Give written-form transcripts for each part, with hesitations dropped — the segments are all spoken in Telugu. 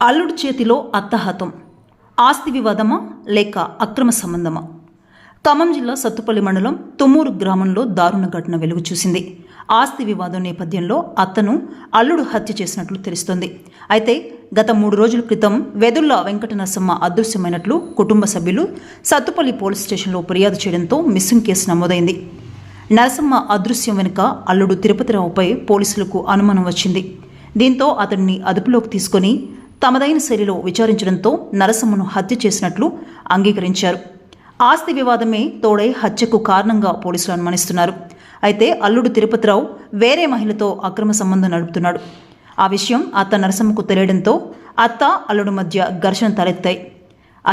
అల్లుడి చేతిలో అత్తహతం. ఆస్తి వివాదమా లేక అక్రమ సంబంధమా? ఖమ్మం జిల్లా సత్తుపల్లి మండలం తుమ్మూరు గ్రామంలో దారుణ ఘటన వెలుగు చూసింది. ఆస్తి వివాదం నేపథ్యంలో అత్తను అల్లుడు హత్య చేసినట్లు తెలుస్తోంది. అయితే గత 3 రోజుల క్రితం వెదుళ్ల వెంకట నరసమ్మ అదృశ్యమైనట్లు కుటుంబ సభ్యులు సత్తుపల్లి పోలీస్ స్టేషన్లో ఫిర్యాదు చేయడంతో మిస్సింగ్ కేసు నమోదైంది. నరసమ్మ అదృశ్యం వెనుక అల్లుడు తిరుపతిరావుపై పోలీసులకు అనుమానం వచ్చింది. దీంతో అతడిని అదుపులోకి తీసుకుని తమదైన శైలిలో విచారించడంతో నరసమ్మను హత్య చేసినట్లు అంగీకరించారు. ఆస్తి వివాదమే తోడై హత్యకు కారణంగా పోలీసులు అనుమానిస్తున్నారు. అయితే అల్లుడు తిరుపతిరావు వేరే మహిళతో అక్రమ సంబంధం నడుపుతున్నాడు. ఆ విషయం అత్త నరసమ్మకు తెలియడంతో అత్త అల్లుడు మధ్య ఘర్షణ తలెత్తాయి.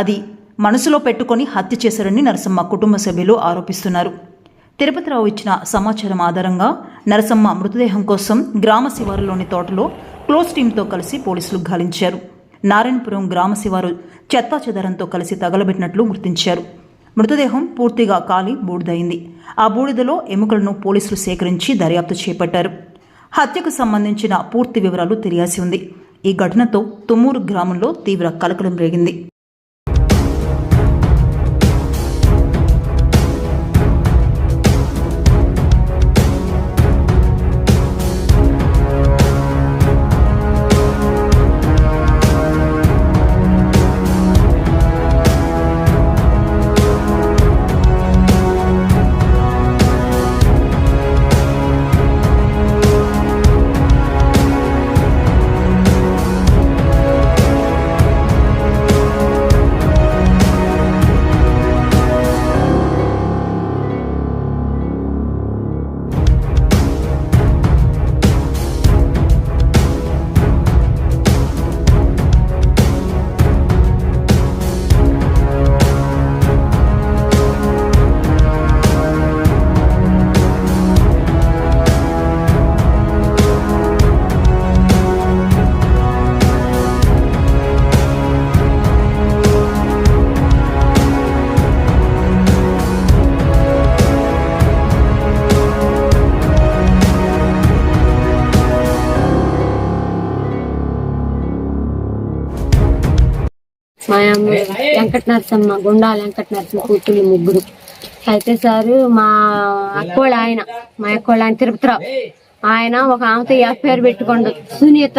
అది మనసులో పెట్టుకొని హత్య చేశారని నరసమ్మ కుటుంబ సభ్యులు ఆరోపిస్తున్నారు. తిరుపతిరావు ఇచ్చిన సమాచారం ఆధారంగా నరసమ్మ మృతదేహం కోసం గ్రామ శివారులోని తోటలో క్లోజ్ టీంతో కలిసి పోలీసులు గాలించారు. నారాయణపురం గ్రామ శివారు చెత్తాచెదారంతో కలిసి తగలబెట్టినట్లు గుర్తించారు. మృతదేహం పూర్తిగా కాలి బూడిదైంది. ఆ బూడిదలో ఎముకలను పోలీసులు సేకరించి దర్యాప్తు చేపట్టారు. హత్యకు సంబంధించిన పూర్తి వివరాలు తెలియాల్సి ఉంది. ఈ ఘటనతో తుమ్మూరు గ్రామంలో తీవ్ర కలకలం రేగింది. మా అమ్మ వెంకట నరసమ్మ, గుండాల వెంకట నరసమ్మ కూతురు 3. అయితే సార్ మా అక్కోళ్ళ ఆయన తిరుపతిరావు ఆయన ఒక ఆమెతో ఎఫ్ఐఆర్ పెట్టుకోండు. సునీత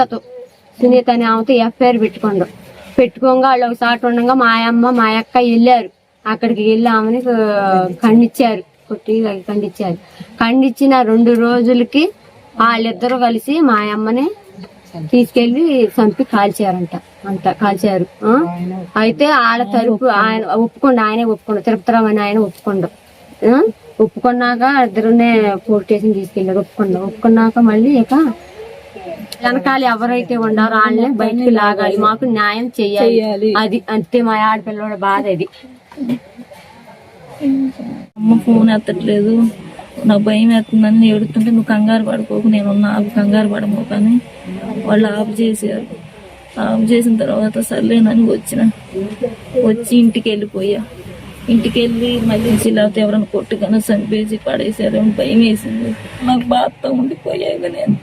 అని ఆమెతో ఎఫ్ఐఆర్ పెట్టుకోగా వాళ్ళు ఒకసారి ఉండగా మా అమ్మ మా అక్క వెళ్ళారు. అక్కడికి వెళ్ళి ఆమెని ఖండించారు, ఖండించిన 2 రోజులకి వాళ్ళిద్దరూ కలిసి మా అమ్మని తీసుకెళ్లి చంపి కాల్చారంట. కాల్చారు. అయితే ఆడ తరపు ఆయనే ఒప్పుకోండు, తిరుపతిరావు అని ఆయన ఒప్పుకున్నాక ఇద్దరునే పోలీస్ స్టేషన్ తీసుకెళ్లారు. ఒప్పుకున్నాక మళ్ళీ ఇక వెనకాల ఎవరైతే ఉండారో వాళ్ళని బయటికి లాగాలి, మాకు న్యాయం చెయ్యాలి. అది అంతే మా ఆడపిల్లల బాధ. అది అమ్మ ఫోన్ ఎత్తట్లేదు, నాకు భయం వేస్తుందని ఏడుతుంటే నువ్వు కంగారు పడుకోకు, నేనున్నా, అవి కంగారు పడము కానీ వాళ్ళు ఆఫ్ చేశారు. ఆఫ్ చేసిన తర్వాత సర్లేనని వచ్చి ఇంటికి వెళ్ళిపోయా. ఇంటికి వెళ్ళి మళ్ళీ లేకపోతే ఎవరైనా కొట్టుకొని చంపేసి పడేసారు, భయం వేసింది. నాకు బాధతో ఉండిపోయాక నేను